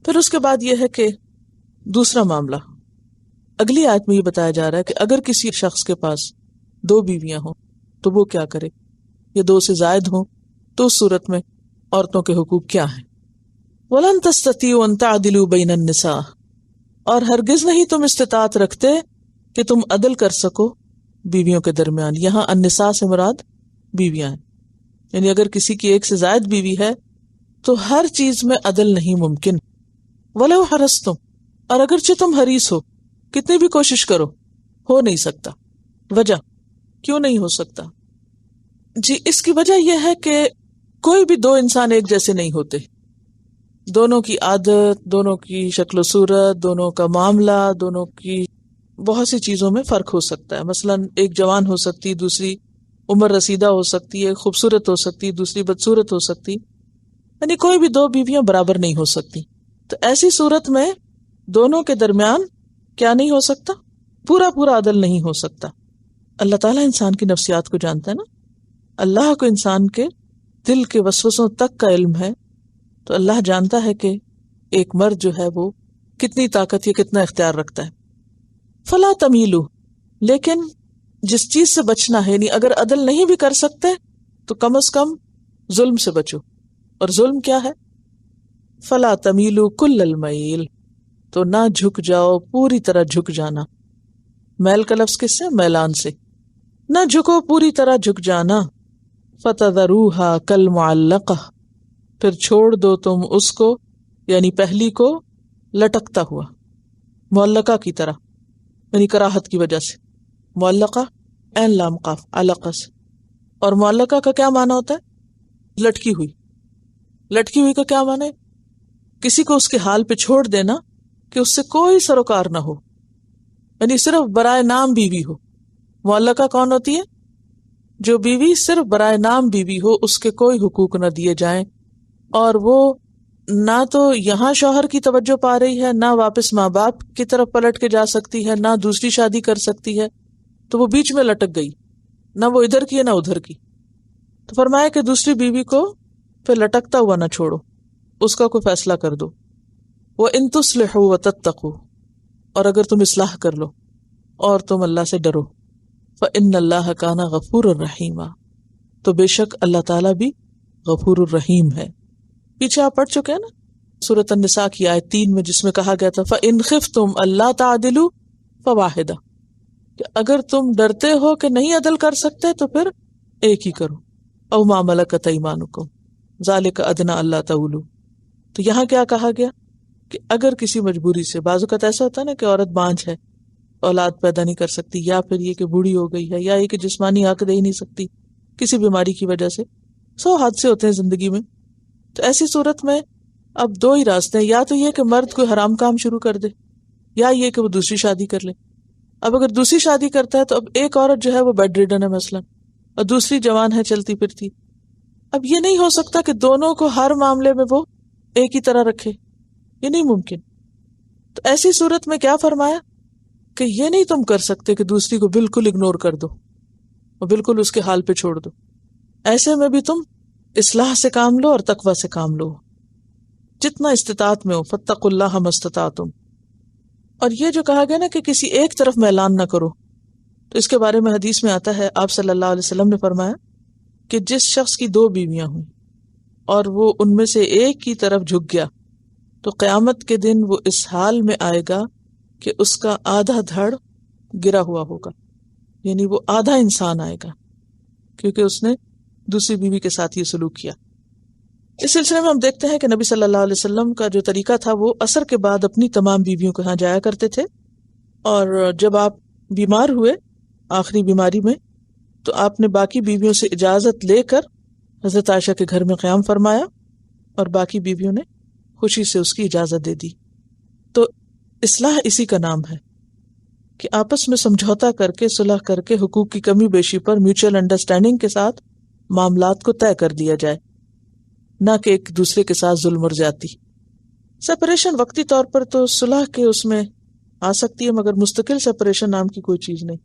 پھر اس کے بعد یہ ہے کہ دوسرا معاملہ اگلی آیت میں یہ بتایا جا رہا ہے کہ اگر کسی شخص کے پاس 2 بیویاں ہوں تو وہ کیا کرے، یا 2 سے زائد ہوں تو اس صورت میں عورتوں کے حقوق کیا ہیں. وَلَن تَسْتَطِيعُوا أَن تَعْدِلُوا بَيْنَ النِّسَاءِ، اور ہرگز نہیں تم استطاعت رکھتے کہ تم عدل کر سکو بیویوں کے درمیان. یہاں النساء سے مراد بیویاں ہیں، یعنی اگر کسی کی 1 سے زائد بیوی ہے تو ہر چیز میں عدل نہیں ممکن. وَلَوْ حَرَصْتُمْ، اور اگرچہ تم حریص ہو، کتنی بھی کوشش کرو ہو نہیں سکتا. وجہ کیوں نہیں ہو سکتا؟ جی اس کی وجہ یہ ہے کہ کوئی بھی 2 انسان ایک جیسے نہیں ہوتے. دونوں کی عادت، دونوں کی شکل و صورت، دونوں کا معاملہ، دونوں کی بہت سی چیزوں میں فرق ہو سکتا ہے. مثلا ایک جوان ہو سکتی، دوسری عمر رسیدہ ہو سکتی ہے، خوبصورت ہو سکتی، دوسری بدصورت ہو سکتی، یعنی کوئی بھی 2 بیویاں برابر نہیں ہو سکتی. تو ایسی صورت میں دونوں کے درمیان کیا نہیں ہو سکتا؟ پورا عدل نہیں ہو سکتا. اللہ تعالیٰ انسان کی نفسیات کو جانتا ہے نا، اللہ کو انسان کے دل کے وسوسوں تک کا علم ہے. تو اللہ جانتا ہے کہ ایک مرد جو ہے وہ کتنی طاقت یا کتنا اختیار رکھتا ہے. فلا تمیلو، لیکن جس چیز سے بچنا ہے، یعنی اگر عدل نہیں بھی کر سکتے تو کم از کم ظلم سے بچو. اور ظلم کیا ہے؟ فلا تمیلو کل المیل، تو نہ جھک جاؤ پوری طرح جھک جانا. میل کا لفظ کس سے؟ میلان سے. نہ جھکو پوری طرح جھک جانا. فتذروہا کالمعلقہ، پھر چھوڑ دو تم اس کو، یعنی پہلی کو، لٹکتا ہوا، معلقہ کی طرح، یعنی کراہت کی وجہ سے. معلقہ عین لام قاف علقہ سے. اور معلقہ کا کیا معنی ہوتا ہے؟ لٹکی ہوئی. لٹکی ہوئی کا کیا معنی ہے؟ کسی کو اس کے حال پہ چھوڑ دینا کہ اس سے کوئی سروکار نہ ہو، یعنی صرف برائے نام بیوی ہو. معلقہ کون ہوتی ہے؟ جو بیوی صرف برائے نام بیوی ہو، اس کے کوئی حقوق نہ دیے جائیں، اور وہ نہ تو یہاں شوہر کی توجہ پا رہی ہے، نہ واپس ماں باپ کی طرف پلٹ کے جا سکتی ہے، نہ دوسری شادی کر سکتی ہے. تو وہ بیچ میں لٹک گئی، نہ وہ ادھر کی ہے نہ ادھر کی. تو فرمایا کہ دوسری بیوی کو پھر لٹکتا ہوا نہ چھوڑو، اس کا کوئی فیصلہ کر دو. وَإِن تُصْلِحُوا وَتَتَّقُوا، اور اگر تم اصلاح کر لو اور تم اللہ سے ڈرو. فَإِنَّ اللَّهَ كَانَ غَفُورًا رَحِيمًا، تو بے شک اللہ تعالیٰ بھی غفور الرحیم ہے. پیچھے آپ پڑھ چکے ہیں نا سورۃ النساء کی آیت 3 میں، جس میں کہا گیا تھا فَإِن خِفْتُمْ أَلَّا تَعْدِلُوا فَوَاحِدَةً، کہ اگر تم ڈرتے ہو کہ نہیں عدل کر سکتے تو پھر ایک ہی کرو. أَوْ مَا مَلَكَتْ أَيْمَانُكُمْ ذَلِكَ أَدْنَىٰ أَلَّا تَعُولُوا. تو یہاں کیا کہا گیا کہ اگر کسی مجبوری سے، بعض اوقات ایسا ہوتا ہے نا کہ عورت بانجھ ہے، اولاد پیدا نہیں کر سکتی، یا پھر یہ کہ بوڑھی ہو گئی ہے، یا یہ کہ جسمانی حق دے ہی نہیں سکتی کسی بیماری کی وجہ سے، 100 حادثے ہوتے ہیں زندگی میں. تو ایسی صورت میں اب 2 ہی راستے ہیں، یا تو یہ کہ مرد کوئی حرام کام شروع کر دے، یا یہ کہ وہ دوسری شادی کر لے. اب اگر دوسری شادی کرتا ہے تو اب ایک عورت جو ہے وہ بیڈ ریڈن ہے مثلا، اور دوسری جوان ہے چلتی پھرتی. اب یہ نہیں ہو سکتا کہ دونوں کو ہر معاملے میں وہ ایک ہی طرح رکھے، یہ نہیں ممکن. تو ایسی صورت میں کیا فرمایا کہ یہ نہیں تم کر سکتے کہ دوسری کو بالکل اگنور کر دو اور بالکل اس کے حال پہ چھوڑ دو. ایسے میں بھی تم اصلاح سے کام لو اور تقوی سے کام لو، جتنا استطاعت میں ہو. فاتقوا اللہ ما استطعتم. اور یہ جو کہا گیا نا کہ کسی ایک طرف میلان نہ کرو، تو اس کے بارے میں حدیث میں آتا ہے، آپ صلی اللہ علیہ وسلم نے فرمایا کہ جس شخص کی 2 بیویاں ہوئیں اور وہ ان میں سے ایک کی طرف جھک گیا تو قیامت کے دن وہ اس حال میں آئے گا کہ اس کا آدھا دھڑ گرا ہوا ہوگا، یعنی وہ آدھا انسان آئے گا، کیونکہ اس نے دوسری بیوی کے ساتھ یہ سلوک کیا. اس سلسلے میں ہم دیکھتے ہیں کہ نبی صلی اللہ علیہ وسلم کا جو طریقہ تھا وہ عصر کے بعد اپنی تمام بیویوں کے ہاں جایا کرتے تھے، اور جب آپ بیمار ہوئے آخری بیماری میں تو آپ نے باقی بیویوں سے اجازت لے کر حضرت عائشہ کے گھر میں قیام فرمایا، اور باقی بیویوں نے خوشی سے اس کی اجازت دے دی. تو اصلاح اسی کا نام ہے کہ آپس میں سمجھوتا کر کے، صلح کر کے، حقوق کی کمی بیشی پر میوچل انڈرسٹینڈنگ کے ساتھ معاملات کو طے کر دیا جائے، نہ کہ ایک دوسرے کے ساتھ ظلم اور زیادتی. سپریشن وقتی طور پر تو صلح کے اس میں آ سکتی ہے، مگر مستقل سپریشن نام کی کوئی چیز نہیں.